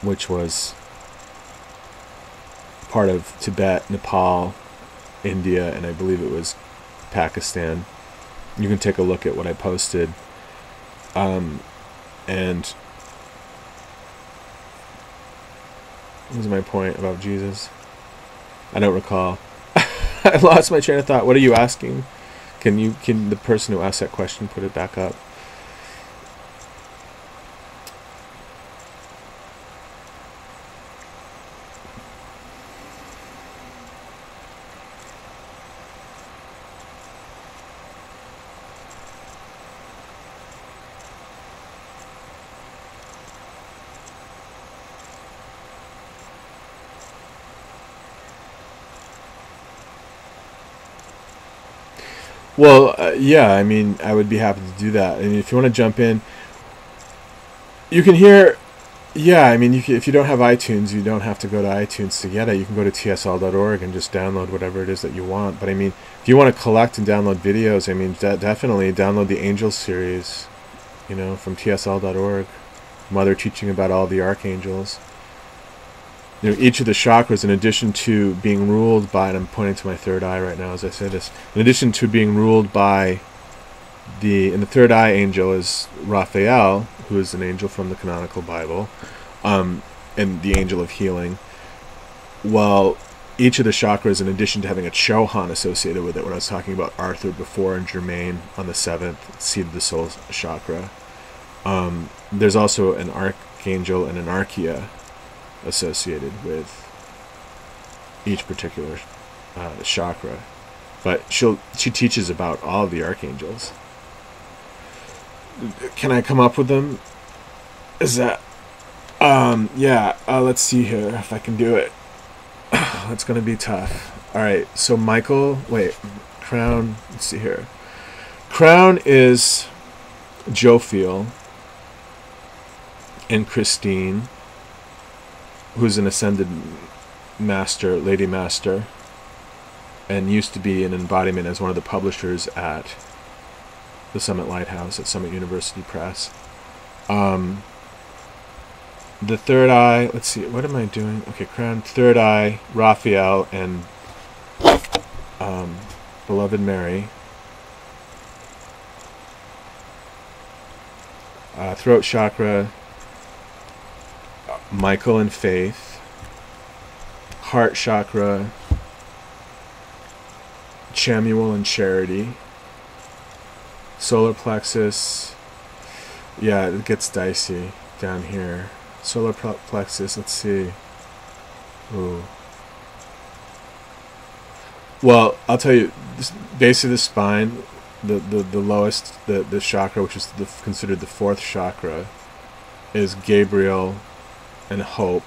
which was part of Tibet, Nepal, India, and I believe it was Pakistan. You can take a look at what I posted. And what was my point about Jesus? I don't recall. I lost my train of thought. What are you asking? Can the person who asked that question put it back up? Well, yeah, I mean, I would be happy to do that. I mean, if you want to jump in, you can hear. Yeah, I mean, if you don't have iTunes, you don't have to go to iTunes to get it. You can go to tsl.org and just download whatever it is that you want. But I mean, if you want to collect and download videos, I mean, definitely download the Angels series, from tsl.org. Mother teaching about all the archangels. Each of the chakras, in addition to being ruled by, and I'm pointing to my third eye right now as I say this, in addition to being ruled by and the third eye angel is Raphael, who is an angel from the canonical Bible, and the angel of healing. Well, each of the chakras, in addition to having a Chohan associated with it, when I was talking about Arthur before and Germain on the 7th, seat of the soul chakra, there's also an archangel and an archaea associated with each particular chakra. But she teaches about all of the archangels. Can I come up with them? Is that yeah, let's see here if I can do it. It's gonna be tough. Alright, so Crown, let's see here. Crown is Jophiel and Christine, who's an ascended master, lady master, and used to be an embodiment as one of the publishers at the Summit Lighthouse at Summit University Press. The third eye, let's see, what am I doing? Okay, Crown, third eye, Raphael, and Beloved Mary. Throat chakra, Michael and Faith. Heart chakra, Chamuel and Charity. Solar plexus, yeah, it gets dicey down here. Solar plexus, let's see. Ooh. Well, I'll tell you, base of the spine, the lowest, the chakra, which is considered the fourth chakra, is Gabriel and Hope.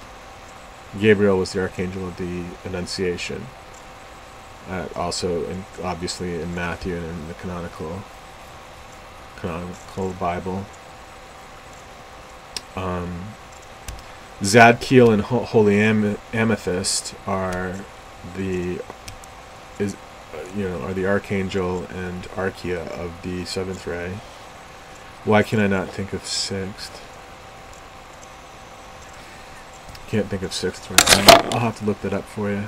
Gabriel was the archangel of the Annunciation. Also, obviously in Matthew and in the canonical Bible. Zadkiel and Holy Amethyst are the archangel and archaea of the seventh ray. Why can I not think of sixth? Can't think of sixth right now. I'll have to look that up for you.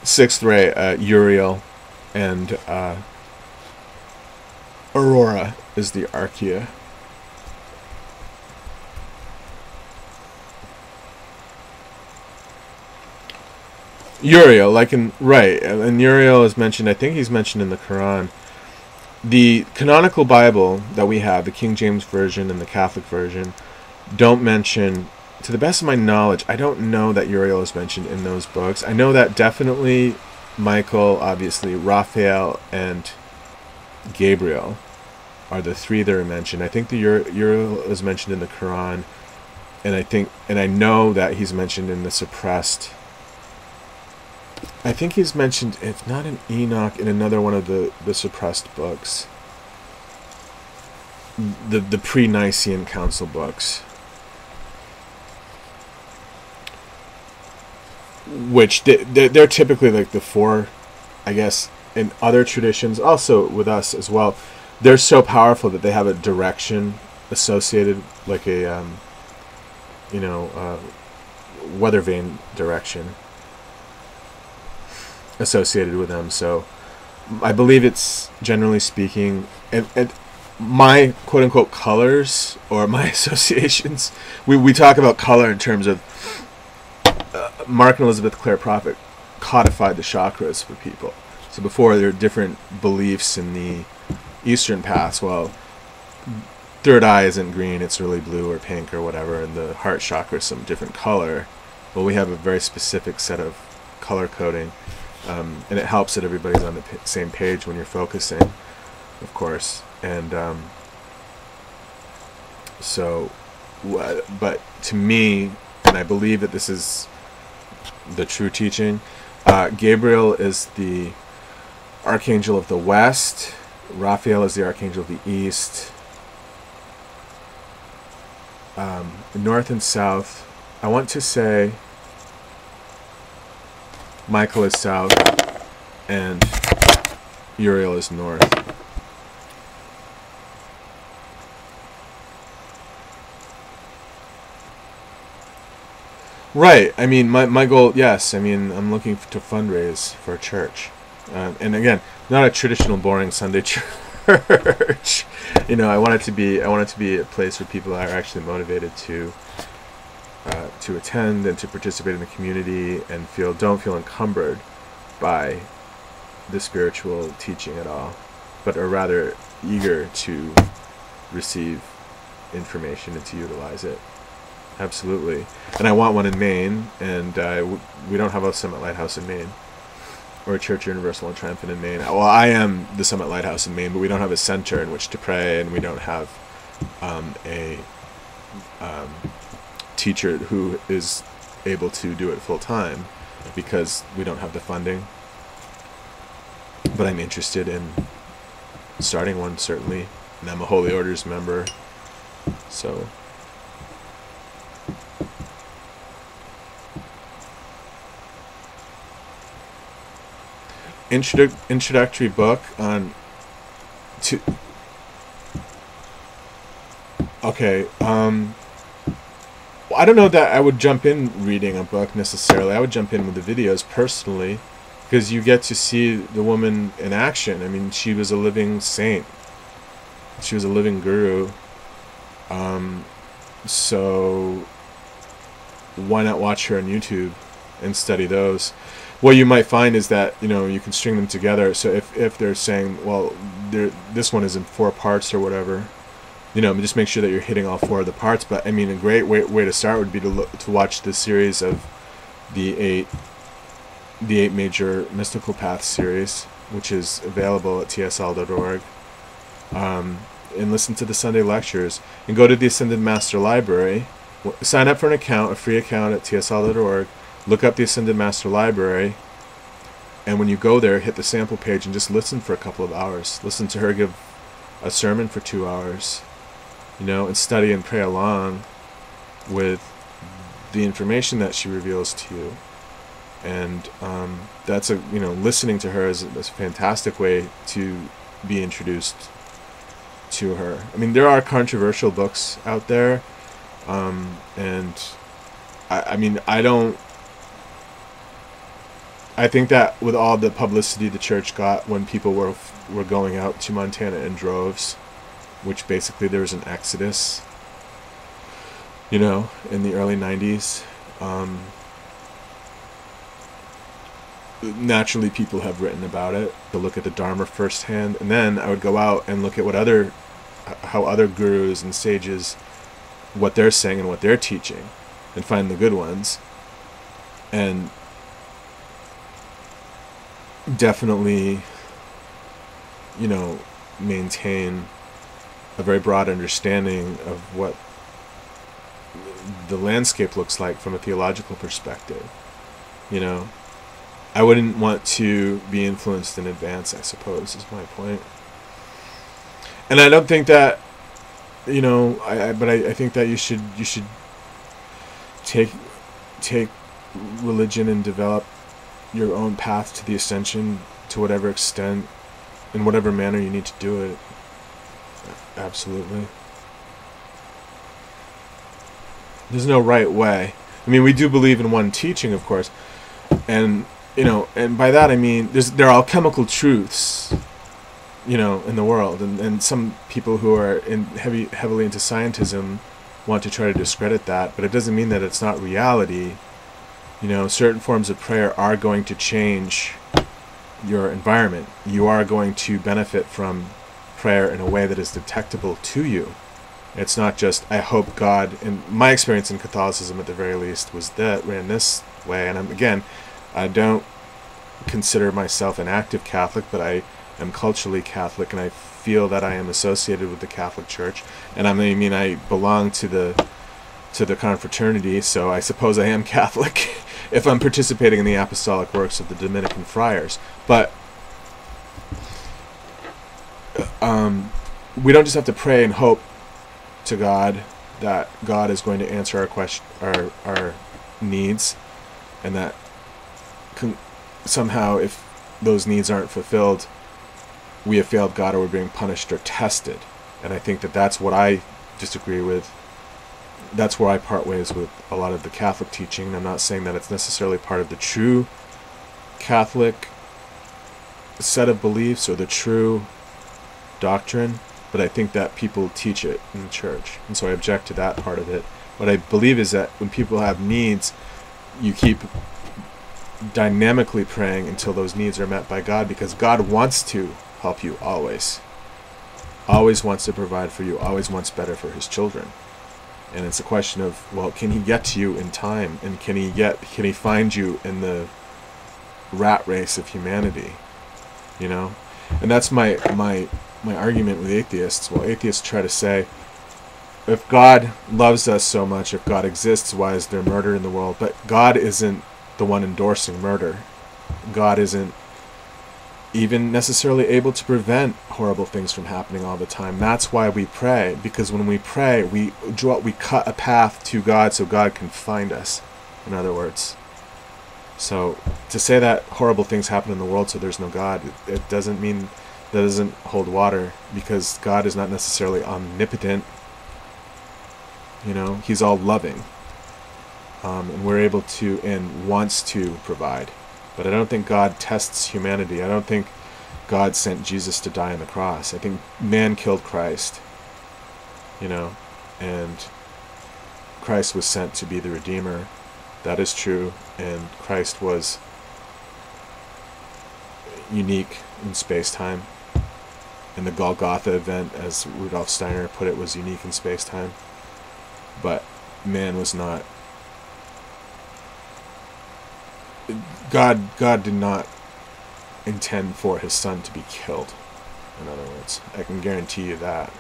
Sixth ray, Uriel, and Aurora is the archaea. Uriel, and Uriel is mentioned, I think he's mentioned in the Quran. The canonical Bible that we have, the King James Version and the Catholic Version, don't mention, to the best of my knowledge, I don't know that Uriel is mentioned in those books. I know that definitely Michael, obviously, Raphael, and Gabriel are the three that are mentioned. I think the Uriel is mentioned in the Quran, and I know that he's mentioned in the suppressed. I think he's mentioned, if not in Enoch, in another one of the suppressed books, the pre-Nicene Council books, which they're typically like the four, I guess, in other traditions, also with us as well. they're so powerful that they have a direction associated, like a weather vane direction associated with them. So I believe it's, generally speaking, and my quote unquote colors, or my associations, we talk about color in terms of Mark and Elizabeth Clare Prophet codified the chakras for people. So before, there are different beliefs in the Eastern paths. Well, third eye isn't green, it's really blue or pink or whatever, and the heart chakra is some different color. Well, we have a very specific set of color coding, and it helps that everybody's on the same page when you're focusing, of course. And but to me, and I believe that this is the true teaching, Gabriel is the archangel of the west, Raphael is the archangel of the east, north and south. I want to say Michael is south and Uriel is north. Right. I mean, my goal, yes. I mean, I'm looking to fundraise for a church. And again, not a traditional, boring Sunday church. I want it to be a place where people are actually motivated to attend and to participate in the community and don't feel encumbered by the spiritual teaching at all, but are rather eager to receive information and to utilize it. Absolutely. And I want one in Maine, and we don't have a Summit Lighthouse in Maine, or a Church Universal and Triumphant in Maine. Well, I am the Summit Lighthouse in Maine, but we don't have a center in which to pray, and we don't have a teacher who is able to do it full time because we don't have the funding. But I'm interested in starting one, certainly, and I'm a Holy Orders member, so. Introductory book on okay, I don't know that I would jump in reading a book necessarily. I would jump in with the videos personally, because you get to see the woman in action. I mean, she was a living saint. She was a living guru. So why not watch her on YouTube and study those? What you might find is that, you can string them together. So if they're saying, well, this one is in 4 parts or whatever, just make sure that you're hitting all 4 of the parts. But I mean, a great way to start would be to watch the series of the eight major mystical paths series, which is available at tsl.org, and listen to the Sunday lectures, and go to the Ascended Master Library. Sign up for an account, a free account at tsl.org. Look up the Ascended Master Library, and when you go there, hit the sample page and just listen for a couple of hours. Listen to her give a sermon for 2 hours, and study and pray along with the information that she reveals to you. And that's listening to her is a fantastic way to be introduced to her. I mean, there are controversial books out there, and I think that with all the publicity the church got when people were going out to Montana in droves, which basically there was an exodus, in the early 90s, naturally people have written about it, to look at the Dharma firsthand, and then I would go out and look at how other gurus and sages, what they're saying and what they're teaching, and find the good ones, and definitely, maintain a very broad understanding of what the landscape looks like from a theological perspective. I wouldn't want to be influenced in advance, I suppose, is my point. And I don't think that, I think that you should take religion and develop your own path to the ascension to whatever extent, in whatever manner you need to do it. Absolutely. There's no right way. I mean, we do believe in one teaching, of course, and and by that I mean there are alchemical truths, in the world, and some people who are heavily into scientism want to try to discredit that, but it doesn't mean that it's not reality. Certain forms of prayer are going to change your environment. You are going to benefit from prayer in a way that is detectable to you. It's not just, I hope God, and my experience in Catholicism at the very least was that ran this way, and I don't consider myself an active Catholic, but I am culturally Catholic, and I feel that I am associated with the Catholic Church, and I belong to the confraternity, so I suppose I am Catholic if I'm participating in the apostolic works of the Dominican friars. But we don't just have to pray and hope to God that God is going to answer our needs, and that somehow if those needs aren't fulfilled, we have failed God or we're being punished or tested. And I think that that's what I disagree with. That's where I part ways with a lot of the Catholic teaching. And I'm not saying that it's necessarily part of the true Catholic set of beliefs or the true doctrine, but I think that people teach it in the church, and so I object to that part of it. What I believe is that when people have needs, you keep dynamically praying until those needs are met by God, because God wants to help you always wants to provide for you, always wants better for his children. And it's a question of, well, can he get to you in time, and can he find you in the rat race of humanity, and that's my argument with atheists. Well, atheists try to say, if God loves us so much, if God exists, why is there murder in the world? But God isn't the one endorsing murder. God isn't even necessarily able to prevent horrible things from happening all the time. That's why we pray, because when we pray, we cut a path to God so God can find us, in other words. So to say that horrible things happen in the world so there's no God, it doesn't mean, that doesn't hold water, because God is not necessarily omnipotent. He's all loving, and we're able to and wants to provide. But I don't think God tests humanity. I don't think God sent Jesus to die on the cross. I think man killed Christ, and Christ was sent to be the Redeemer. That is true, and Christ was unique in space-time. And the Golgotha event, as Rudolf Steiner put it, was unique in space-time. But man was not. God did not intend for his son to be killed, in other words. I can guarantee you that.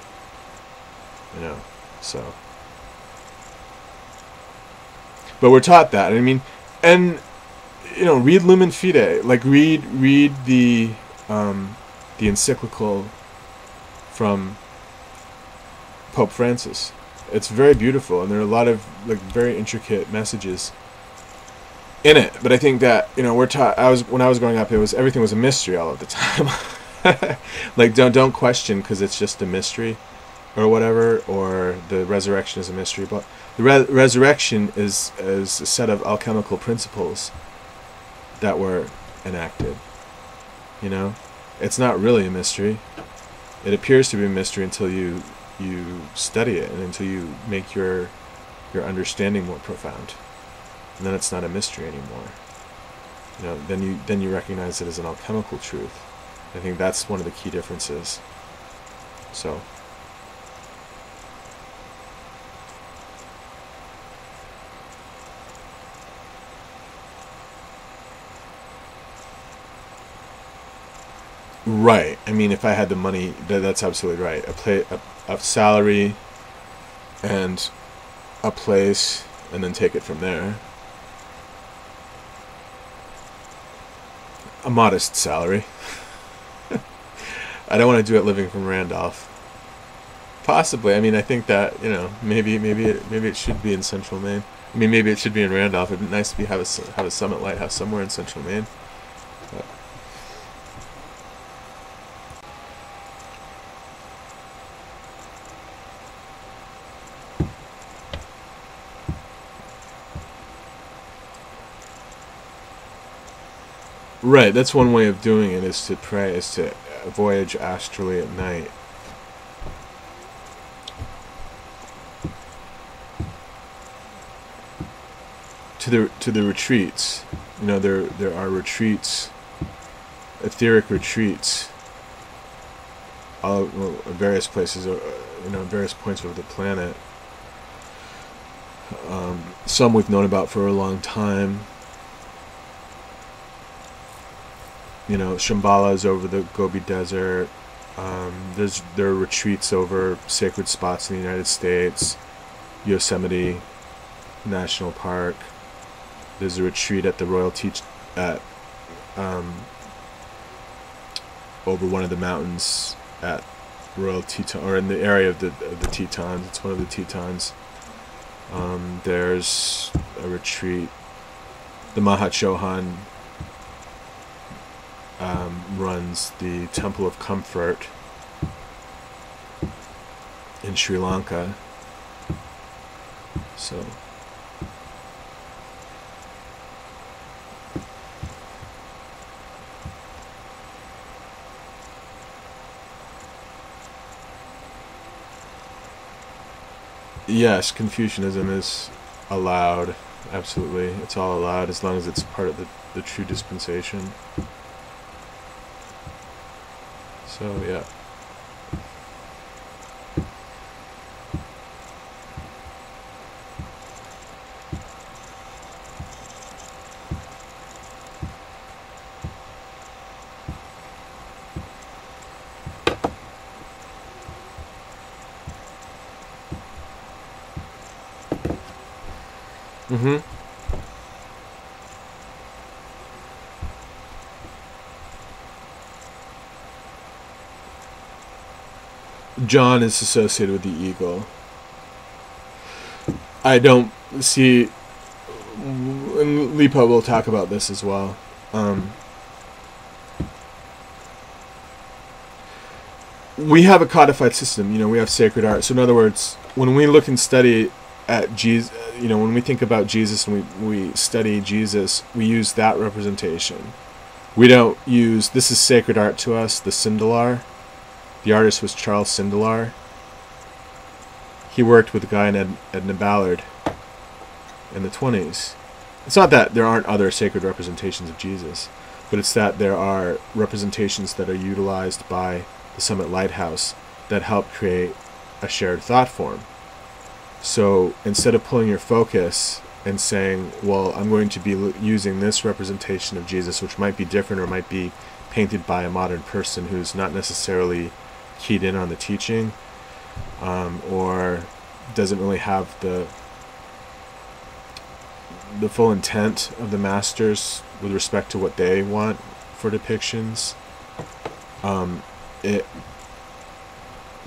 So. But we're taught that. And read Lumen Fide. Like read the encyclical from Pope Francis. It's very beautiful, and there are a lot of very intricate messages in it. But I think that we're taught. When I was growing up, everything was a mystery all of the time. Don't question because it's just a mystery, or whatever, or the resurrection is a mystery. But the resurrection is a set of alchemical principles that were enacted. It's not really a mystery. It appears to be a mystery until you study it, and until you make your understanding more profound. And then it's not a mystery anymore. Then you recognize it as an alchemical truth. I think that's one of the key differences. So. Right. If I had the money, that's absolutely right. A salary and a place, and then take it from there. A modest salary. I don't want to do it living from Randolph. Possibly. I think that maybe it should be in Central Maine. Maybe it should be in Randolph. It'd be nice to have a Summit Lighthouse somewhere in Central Maine. But Right, that's one way of doing it, is to pray, is to voyage astrally at night. To the retreats. You know, there are retreats, etheric retreats, all various places, you know, various points over the planet. Some we've known about for a long time. You know, Shambhala's over the Gobi Desert. There are retreats over sacred spots in the United States, Yosemite National Park. There's a retreat at the over one of the mountains at Royal Teton, or in the area of the Tetons. It's one of the Tetons. There's a retreat. The Mahat Chohan runs the Temple of Comfort in Sri Lanka. So yes, Confucianism is allowed. Absolutely, it's all allowed as long as it's part of the true dispensation. So yeah. Mm-hmm. John is associated with the eagle. I don't see, and Lipa will talk about this as well. We have a codified system, you know, we have sacred art. So in other words, when we look and study at Jesus, you know, when we think about Jesus and we study Jesus, we use that representation. We don't use, this is sacred art to us, the Sindelar. The artist was Charles Sindelar. He worked with a guy named Edna Ballard in the 20s. It's not that there aren't other sacred representations of Jesus, but it's that there are representations that are utilized by the Summit Lighthouse that help create a shared thought form. So instead of pulling your focus and saying, well, I'm going to be using this representation of Jesus, which might be different or might be painted by a modern person who's not necessarily keyed in on the teaching, or doesn't really have the full intent of the masters with respect to what they want for depictions, it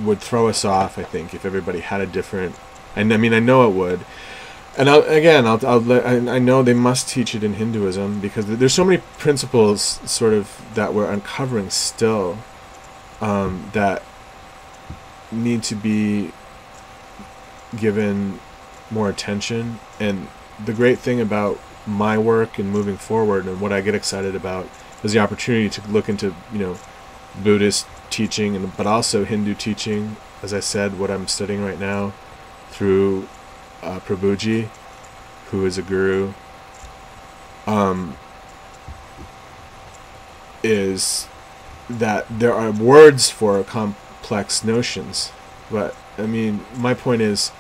would throw us off, I think, if everybody had a different, and I mean, I know it would. And I know they must teach it in Hinduism, because there's so many principles sort of that we're uncovering still, that need to be given more attention. And the great thing about my work and moving forward, and what I get excited about, is the opportunity to look into, you know, Buddhist teaching, but also Hindu teaching. As I said, what I'm studying right now through Prabhuji, who is a guru, is that there are words for complex notions. But I mean, my point is,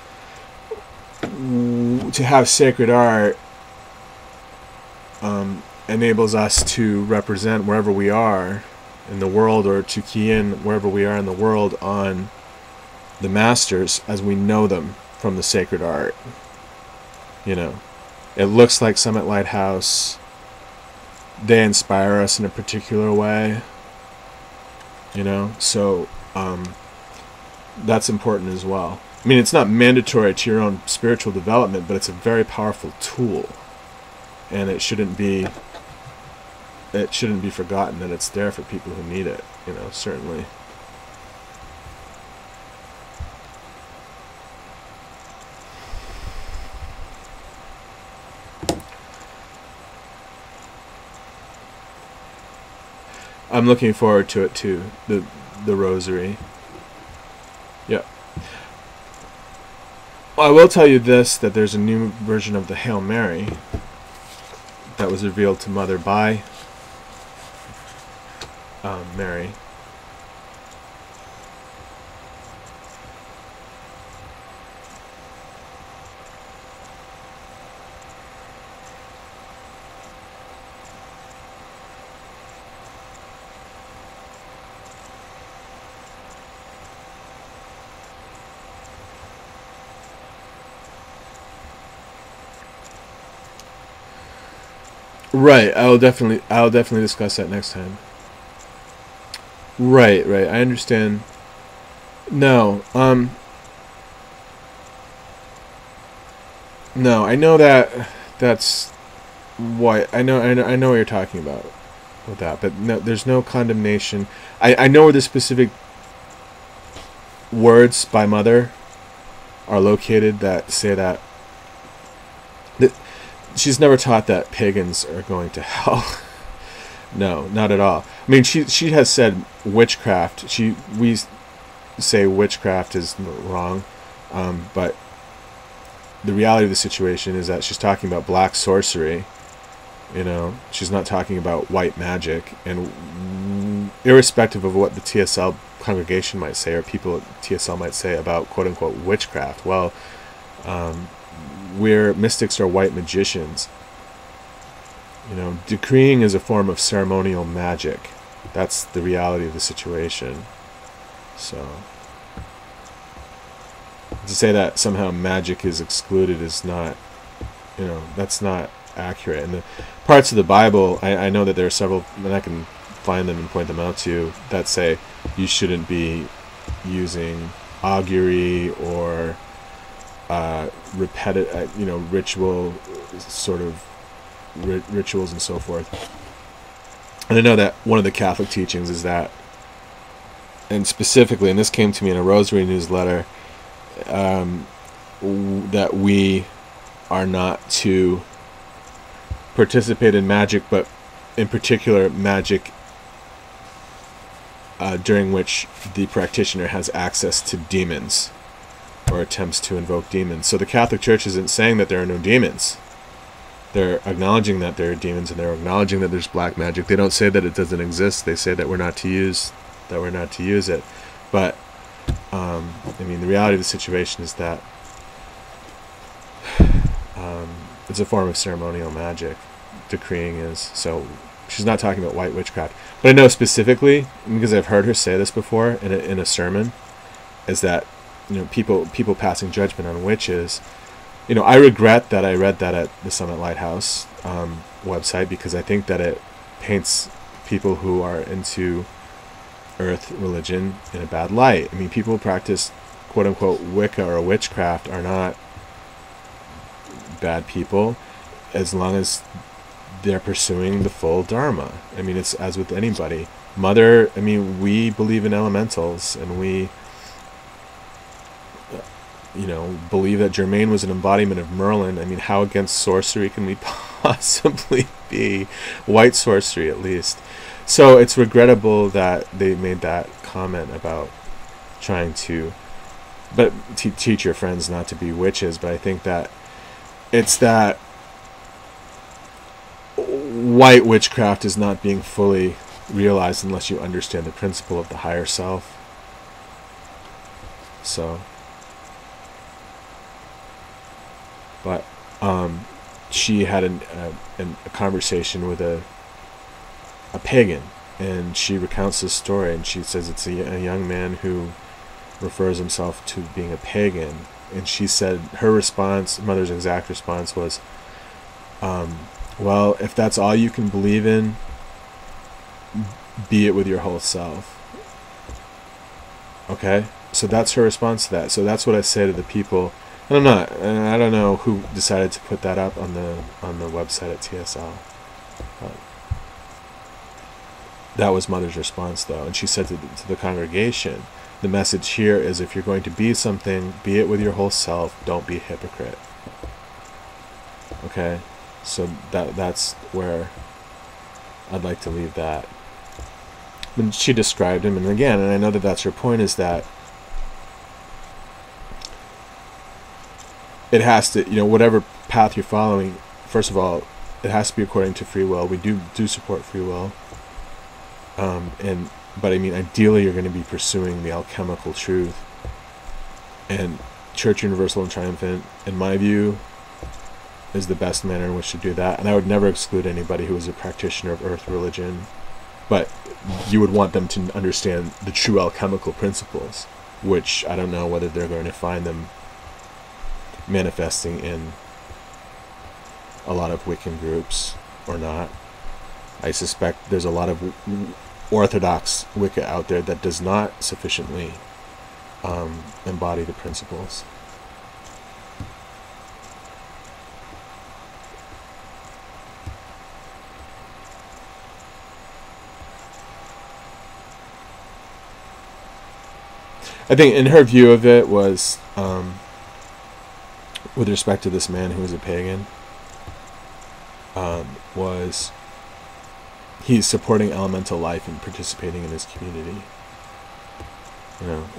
to have sacred art enables us to represent wherever we are in the world, or to key in wherever we are in the world on the masters as we know them from the sacred art. You know, it looks like Summit Lighthouse. They inspire us in a particular way. You know, so that's important as well. I mean, it's not mandatory to your own spiritual development, but it's a very powerful tool, and it shouldn't be forgotten that it's there for people who need it. You know, certainly. I'm looking forward to it too. The rosary. Yeah. Well, I will tell you this, that there's a new version of the Hail Mary that was revealed to Mother by Mary. Right, I'll definitely discuss that next time. Right, I understand. No, no, I know that's what I know what you're talking about with that, but no, there's no condemnation. I know where the specific words by Mother are located that say that she's never taught that pagans are going to hell. No, not at all. I mean, she has said witchcraft. We say witchcraft is wrong, but the reality of the situation is that she's talking about black sorcery. You know, she's not talking about white magic. And irrespective of what the TSL congregation might say, or people at TSL might say about quote unquote witchcraft, well, where mystics are white magicians. You know, decreeing is a form of ceremonial magic. That's the reality of the situation. So, to say that somehow magic is excluded is not, you know, that's not accurate. And the parts of the Bible, I know that there are several, and I can find them and point them out to you, that say you shouldn't be using augury or repetitive, ritual sort of rituals and so forth. And I know that one of the Catholic teachings is that, and specifically, and this came to me in a rosary newsletter, that we are not to participate in magic, but in particular magic during which the practitioner has access to demons or attempts to invoke demons. So the Catholic Church isn't saying that there are no demons. They're acknowledging that there are demons, and they're acknowledging that there's black magic. They don't say that it doesn't exist. They say that we're not to use it. But I mean, the reality of the situation is that it's a form of ceremonial magic. Decreeing is. So she's not talking about white witchcraft. But I know specifically, because I've heard her say this before in a sermon, is that, you know, people passing judgment on witches. You know, I regret that I read that at the Summit Lighthouse website, because I think that it paints people who are into earth religion in a bad light. I mean, people who practice quote-unquote Wicca or witchcraft are not bad people as long as they're pursuing the full Dharma. I mean, it's as with anybody. Mother, I mean, we believe in elementals, and we believe that Germain was an embodiment of Merlin. I mean, how against sorcery can we possibly be? White sorcery, at least. So it's regrettable that they made that comment about trying to teach your friends not to be witches. But I think that it's that white witchcraft is not being fully realized unless you understand the principle of the higher self. So, but she had a conversation with a pagan, and she recounts this story, and she says it's a young man who refers himself to being a pagan, and she said her response, Mother's exact response was, well, if that's all you can believe in, be it with your whole self. Okay, so that's her response to that. So that's what I say to the people. And I don't know who decided to put that up on the website at TSL. That was Mother's response, though, and she said to the congregation, the message here is, if you're going to be something, be it with your whole self. Don't be a hypocrite. Okay, so that's where I'd like to leave that. And she described him, and again, and I know that that's her point, is that it has to, whatever path you're following, first of all, it has to be according to free will. We do support free will. But I mean, ideally you're going to be pursuing the alchemical truth. And Church Universal and Triumphant, in my view, is the best manner in which to do that. And I would never exclude anybody who is a practitioner of earth religion, but you would want them to understand the true alchemical principles, which I don't know whether they're going to find them manifesting in a lot of Wiccan groups or not. I suspect there's a lot of orthodox Wicca out there that does not sufficiently embody the principles. I think in her view of it was, with respect to this man who was a pagan, was he's supporting elemental life and participating in his community.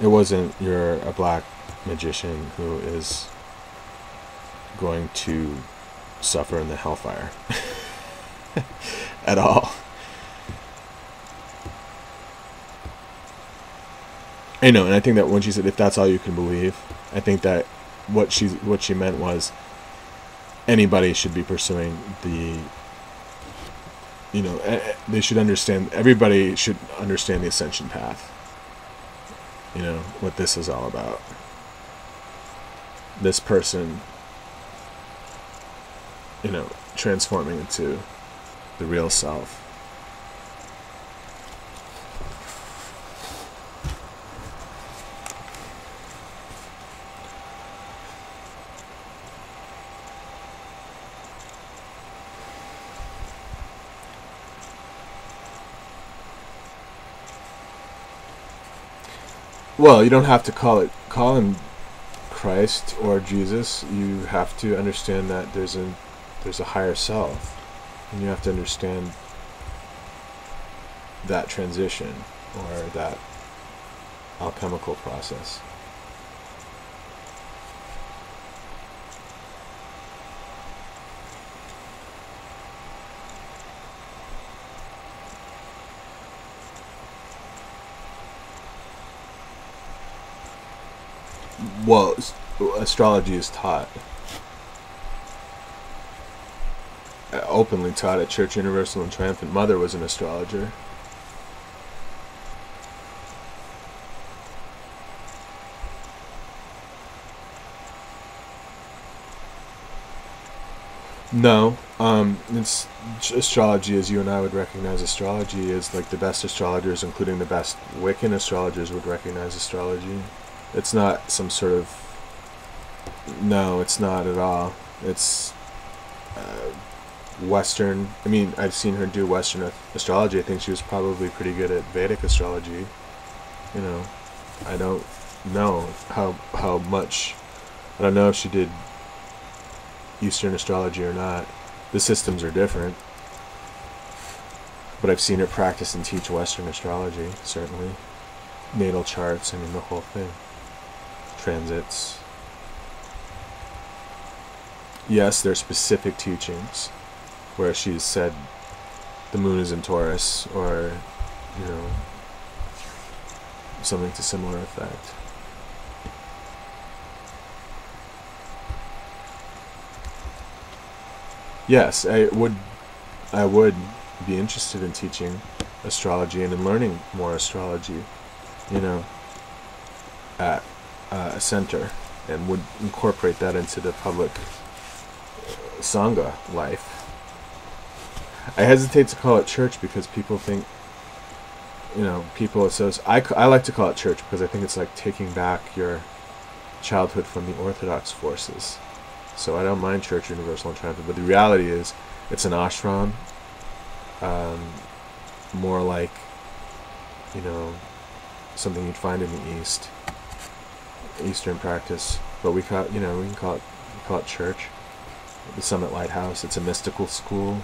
It wasn't you're a black magician who is going to suffer in the hellfire at all. I know, and I think that when she said, if that's all you can believe, I think that what she meant was anybody should be pursuing the, they should understand, everybody should understand the ascension path. What this is all about. This person, transforming into the real self. Well, you don't have to call him Christ or Jesus. You have to understand that there's a higher self, and you have to understand that transition or that alchemical process. Well, astrology is taught, openly taught at Church Universal and Triumphant. Mother was an astrologer. No, it's astrology as you and I would recognize astrology is like the best astrologers, including the best Wiccan astrologers, would recognize astrology. It's not some sort of... No, it's not at all. It's Western... I mean, I've seen her do Western astrology. I think she was probably pretty good at Vedic astrology. I don't know how much... I don't know if she did Eastern astrology or not. The systems are different. But I've seen her practice and teach Western astrology, certainly. Natal charts, I mean, the whole thing. Transits. Yes, there are specific teachings where she's said the moon is in Taurus, or something to similar effect. Yes, I would be interested in teaching astrology and in learning more astrology, at a center, and would incorporate that into the public Sangha life. I hesitate to call it church because people think, people associate... I like to call it church because I think it's like taking back your childhood from the Orthodox forces. So I don't mind Church Universal and Triumphant, but the reality is it's an ashram, more like, something you'd find in the East. Eastern practice, but we can call it church. The Summit Lighthouse, it's a mystical school.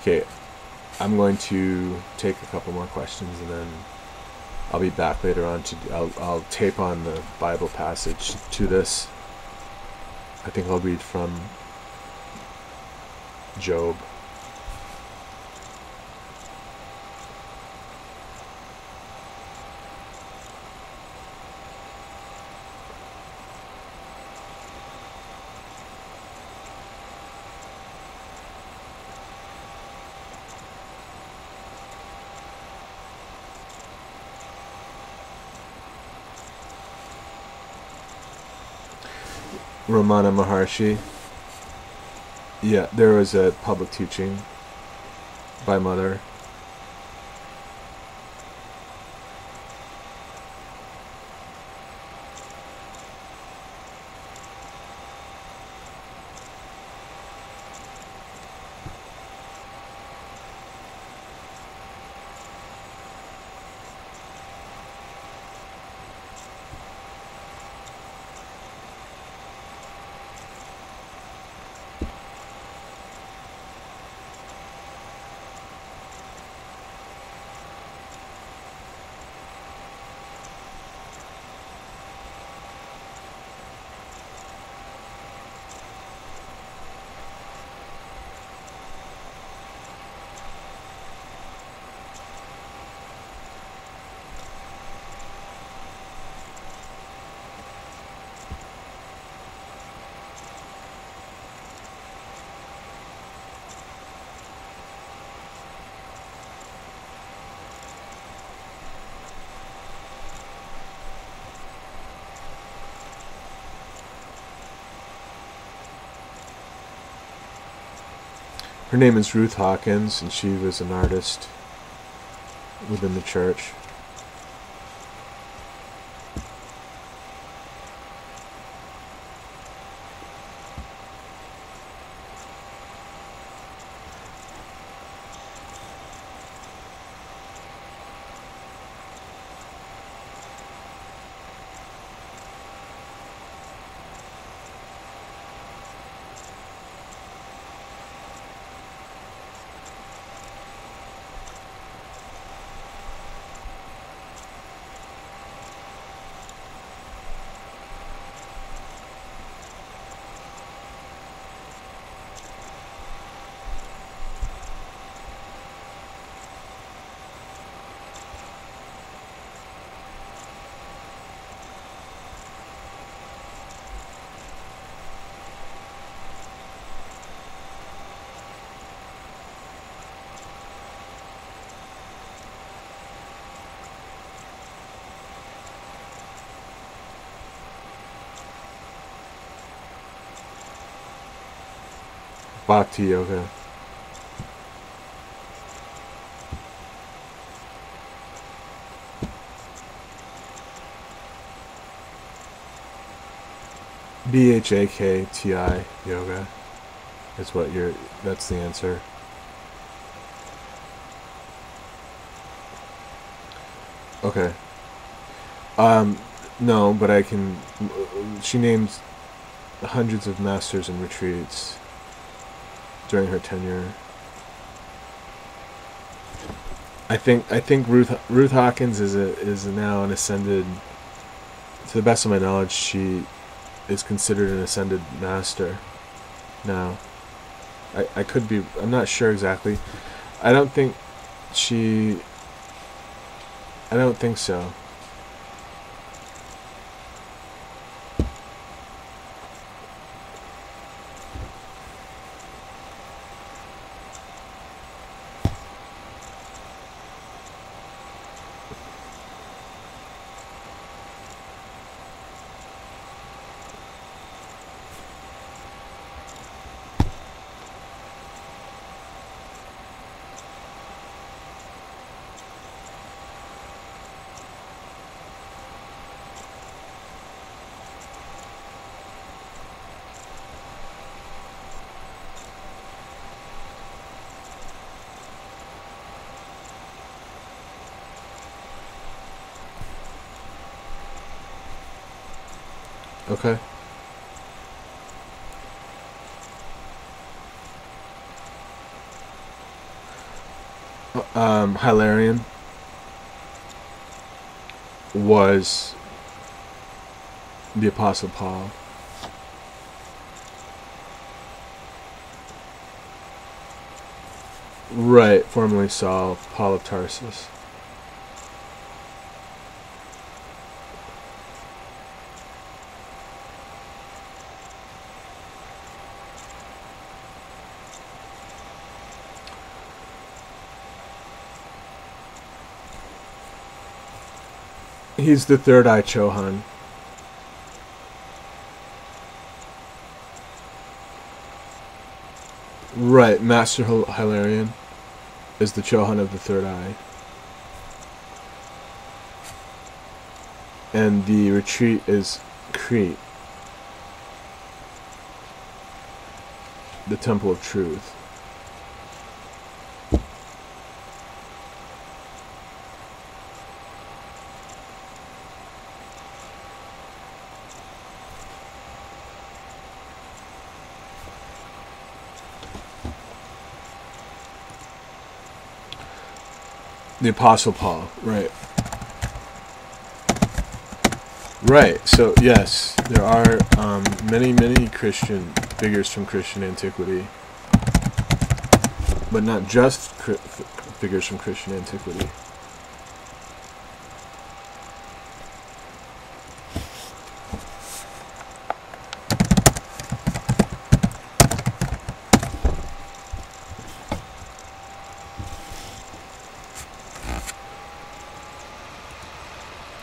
Okay, I'm going to take a couple more questions and then I'll be back later on to I'll tape on the Bible passage to this. I think I'll read from Job. Ramana Maharshi. Yeah, there was a public teaching by Mother. Her name is Ruth Hawkins, and she was an artist within the church. Bhakti Yoga. BHAKTI Yoga is what that's the answer. Okay. No, but I can. She named hundreds of masters and retreats during her tenure. I think Ruth Hawkins is now an ascended. To the best of my knowledge, she is considered an ascended master now. I could be. I'm not sure exactly. I don't think so. Okay. Hilarion was the Apostle Paul. Right, formerly Saul, Paul of Tarsus. He's the third eye Chohan. Right, Master Hilarion is the Chohan of the third eye. And the retreat is Crete, the Temple of Truth. The Apostle Paul, right. Right, so yes, there are many Christian figures from Christian antiquity, but not just figures from Christian antiquity.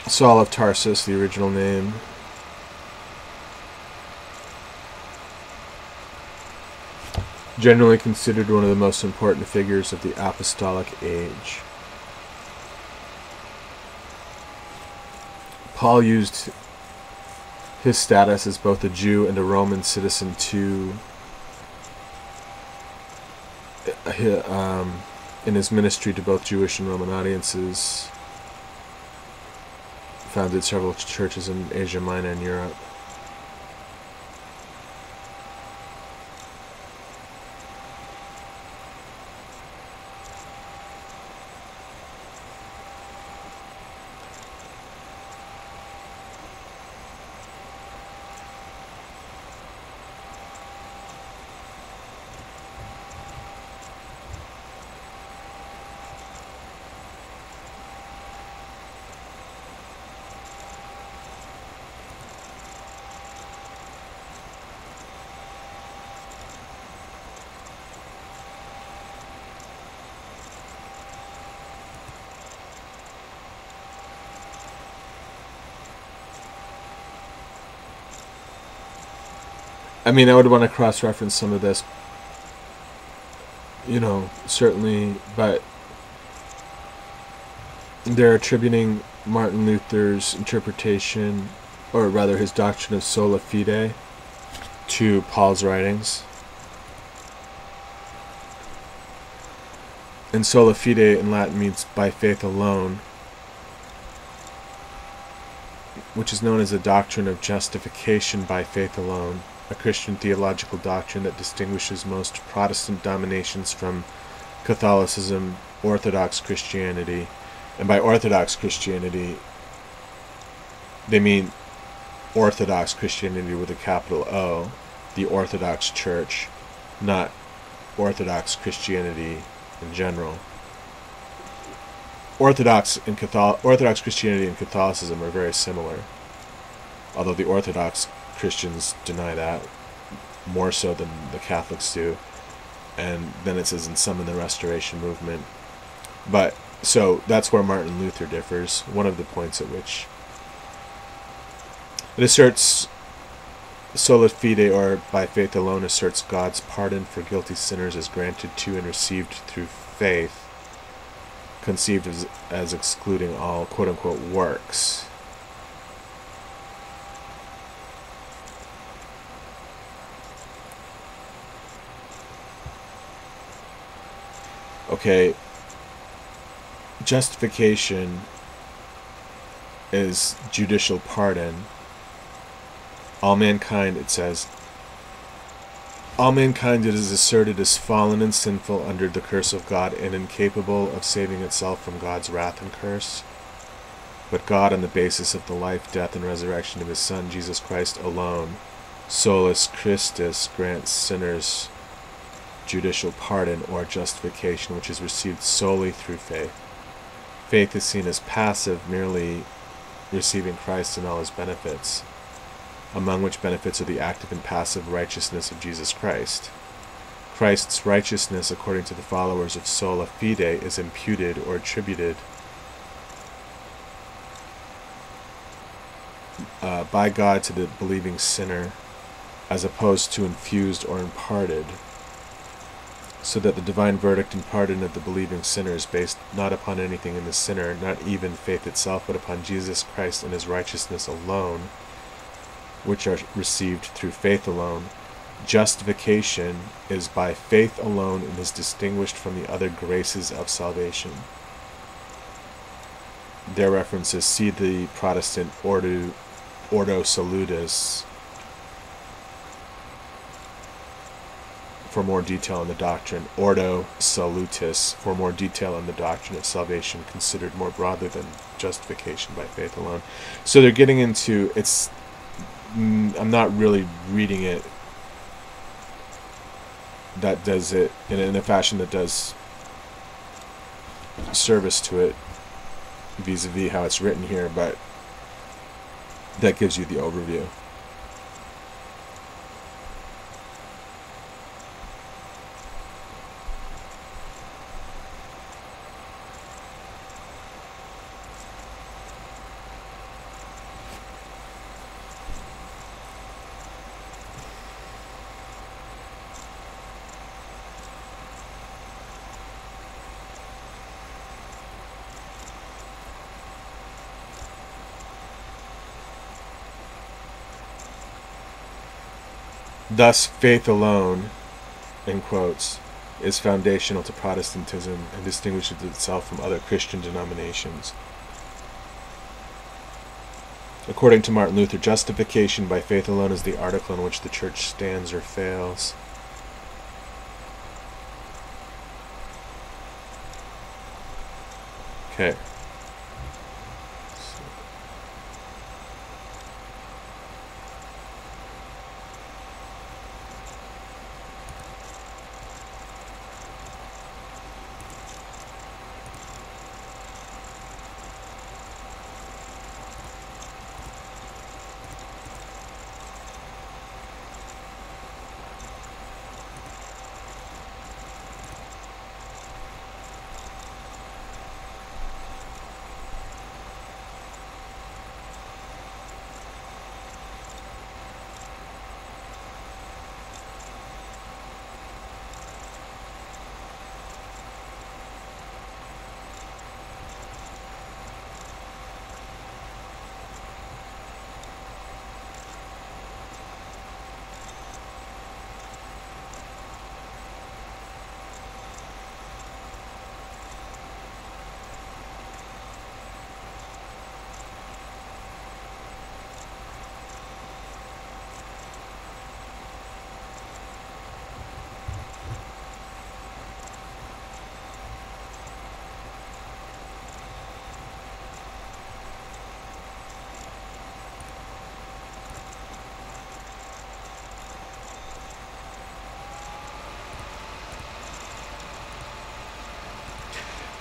Saul of Tarsus, the original name. Generally considered one of the most important figures of the apostolic age. Paul used his status as both a Jew and a Roman citizen to, in his ministry to both Jewish and Roman audiences, founded several churches in Asia Minor and Europe. I mean, I would want to cross-reference some of this, certainly, but they're attributing Martin Luther's interpretation, or rather his doctrine of sola fide, to Paul's writings. And sola fide in Latin means by faith alone, which is known as a doctrine of justification by faith alone, a Christian theological doctrine that distinguishes most Protestant dominations from Catholicism, Orthodox Christianity. And by Orthodox Christianity, they mean Orthodox Christianity with a capital O, the Orthodox Church, not Orthodox Christianity in general. Orthodox Christianity and Catholicism are very similar, although the Orthodox Christians deny that more so than the Catholics do, and then it says in some in the Restoration movement. But so that's where Martin Luther differs. One of the points at which it asserts sola fide, or by faith alone, asserts God's pardon for guilty sinners is granted to and received through faith, conceived as excluding all quote-unquote works. Okay, justification is judicial pardon. All mankind, it says, All mankind, it is asserted, is fallen and sinful under the curse of God and incapable of saving itself from God's wrath and curse. But God, on the basis of the life, death, and resurrection of his Son, Jesus Christ alone, solus Christus, grants sinners judicial pardon or justification, which is received solely through faith. Faith is seen as passive, merely receiving Christ and all his benefits, among which benefits are the active and passive righteousness of Jesus Christ. Christ's righteousness, according to the followers of sola fide, is imputed or attributed by God to the believing sinner, as opposed to infused or imparted, so that the divine verdict and pardon of the believing sinner is based not upon anything in the sinner, not even faith itself, but upon Jesus Christ and his righteousness alone, which are received through faith alone. Justification is by faith alone and is distinguished from the other graces of salvation. Their references, see the Protestant Ordo Salutis for more detail on the doctrine. Ordo Salutis for more detail on the doctrine of salvation considered more broadly than justification by faith alone. So they're getting into, it's, I'm not really reading it that does it in a fashion that does service to it vis-a-vis how it's written here, but that gives you the overview. Thus, faith alone, in quotes, is foundational to Protestantism and distinguishes itself from other Christian denominations. According to Martin Luther, justification by faith alone is the article in which the Church stands or fails. Okay.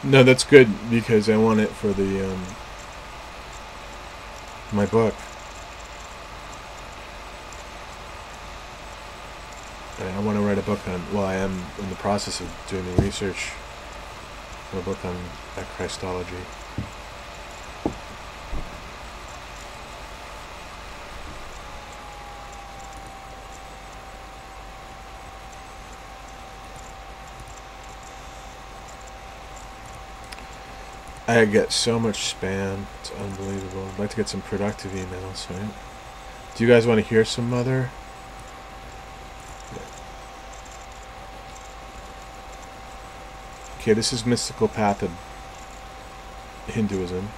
No, that's good because I want it for the my book. I want to write a book on. Well, I am in the process of doing the research for a book on Christology. I get so much spam. It's unbelievable. I'd like to get some productive emails, right? Do you guys want to hear some Mother? Okay, this is Mystical Path of Hinduism.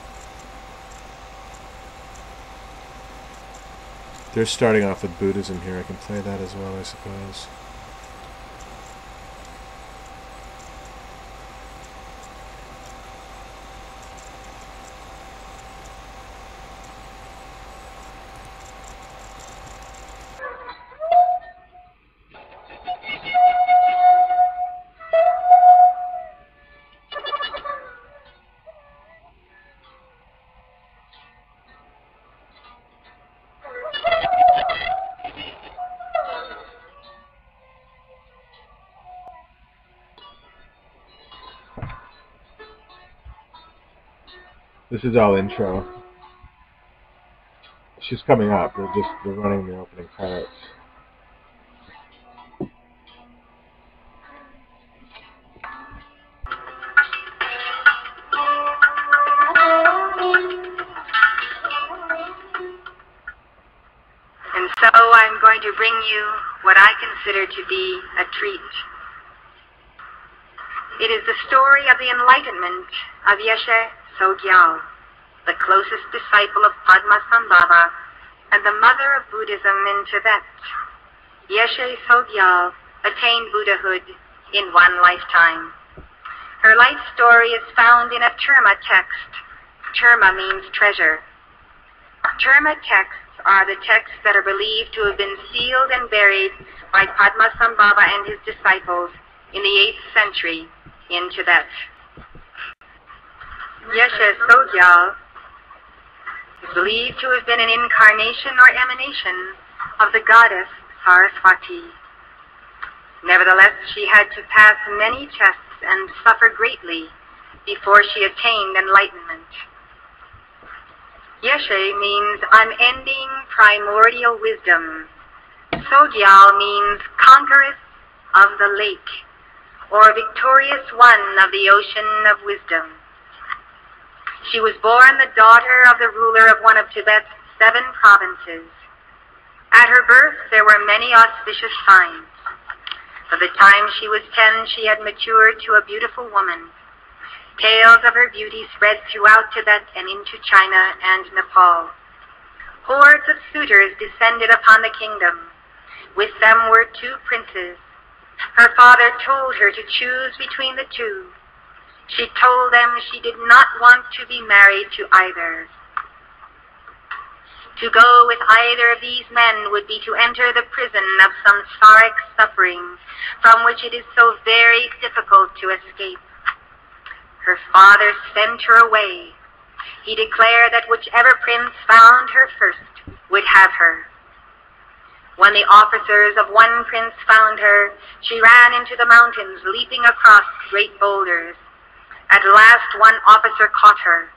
They're starting off with Buddhism here. I can play that as well, I suppose. This is all intro. She's coming up. They're running the opening credits. And so I'm going to bring you what I consider to be a treat. It is the story of the enlightenment of Yeshe Sogyal, the closest disciple of Padmasambhava and the mother of Buddhism in Tibet. Yeshe Sogyal attained Buddhahood in one lifetime. Her life story is found in a Terma text. Terma means treasure. Terma texts are the texts that are believed to have been sealed and buried by Padmasambhava and his disciples in the 8th century in Tibet. Yeshe Sogyal is believed to have been an incarnation or emanation of the goddess Saraswati. Nevertheless, she had to pass many tests and suffer greatly before she attained enlightenment. Yeshe means unending primordial wisdom. Sogyal means conqueress of the lake, or victorious one of the ocean of wisdom. She was born the daughter of the ruler of one of Tibet's 7 provinces. At her birth, there were many auspicious signs. By the time she was 10, she had matured to a beautiful woman. Tales of her beauty spread throughout Tibet and into China and Nepal. Hordes of suitors descended upon the kingdom. With them were 2 princes. Her father told her to choose between the 2. She told them she did not want to be married to either. To go with either of these men would be to enter the prison of samsaric suffering, from which it is so very difficult to escape. Her father sent her away. He declared that whichever prince found her first would have her. When the officers of one prince found her, she ran into the mountains, leaping across great boulders. At last one officer caught her.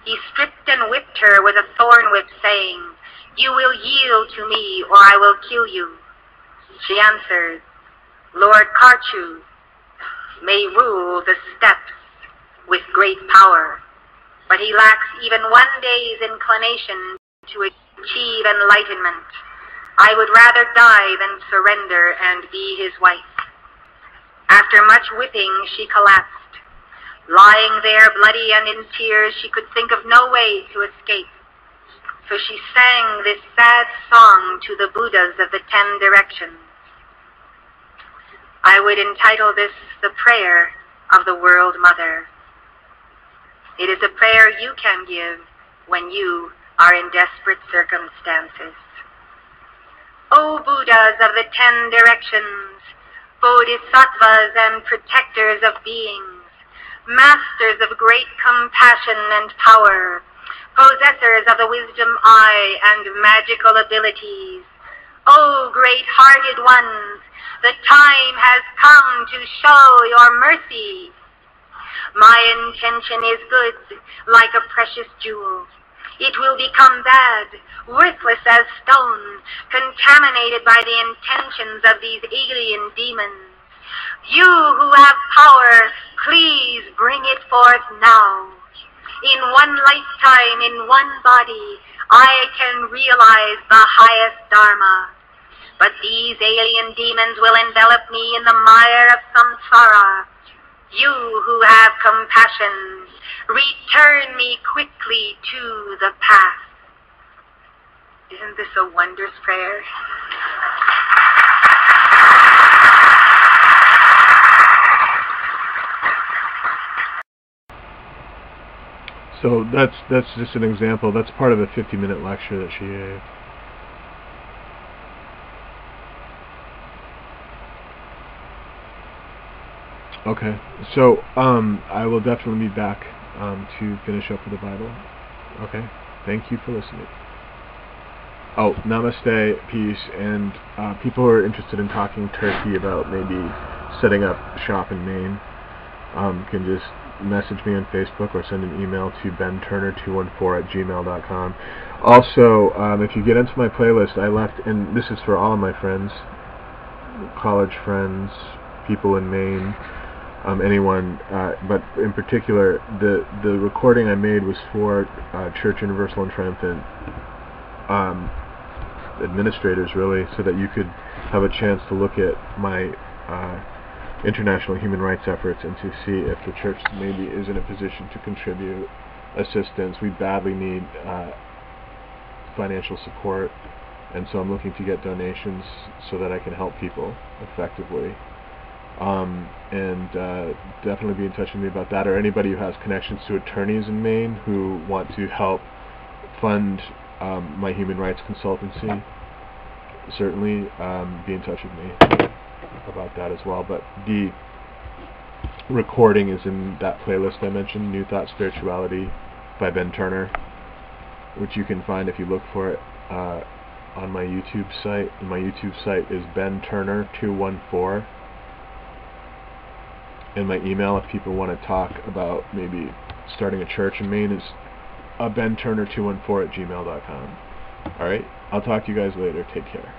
He stripped and whipped her with a thorn whip, saying, "You will yield to me, or I will kill you." She answered, "Lord Karchu may rule the steppes with great power, but he lacks even 1 day's inclination to achieve enlightenment. I would rather die than surrender and be his wife." After much whipping, she collapsed. Lying there, bloody and in tears, she could think of no way to escape. So she sang this sad song to the Buddhas of the 10 directions. I would entitle this the prayer of the World Mother. It is a prayer you can give when you are in desperate circumstances. O Buddhas of the 10 directions, Bodhisattvas and protectors of beings, masters of great compassion and power, possessors of the wisdom eye and magical abilities, O great-hearted ones, the time has come to show your mercy. My intention is good, like a precious jewel. It will become bad, worthless as stone, contaminated by the intentions of these alien demons. You who have power, please bring it forth now. In one lifetime, in one body, I can realize the highest Dharma. But these alien demons will envelop me in the mire of samsara. You who have compassion, return me quickly to the path. Isn't this a wondrous prayer? So that's just an example. That's part of a 50-minute lecture that she gave. Okay, so I will definitely be back to finish up with the Bible. Okay, thank you for listening. Oh, namaste, peace, and people who are interested in talking Turkey about maybe setting up shop in Maine can just message me on Facebook or send an email to benturner214@gmail.com. Also, if you get into my playlist, I left, and this is for all of my friends, college friends, people in Maine, anyone, but in particular, the recording I made was for Church Universal and Triumphant administrators, really, so that you could have a chance to look at my international human rights efforts and to see if the church maybe is in a position to contribute assistance. We badly need financial support, and so I'm looking to get donations so that I can help people effectively. And definitely be in touch with me about that, or anybody who has connections to attorneys in Maine who want to help fund my human rights consultancy. Certainly be in touch with me about that as well. But the recording is in that playlist I mentioned, New Thought Spirituality by Ben Turner, which you can find if you look for it on my YouTube site. And my YouTube site is benturner214. And my email, if people want to talk about maybe starting a church in Maine, is benturner214@gmail.com. Alright, I'll talk to you guys later. Take care.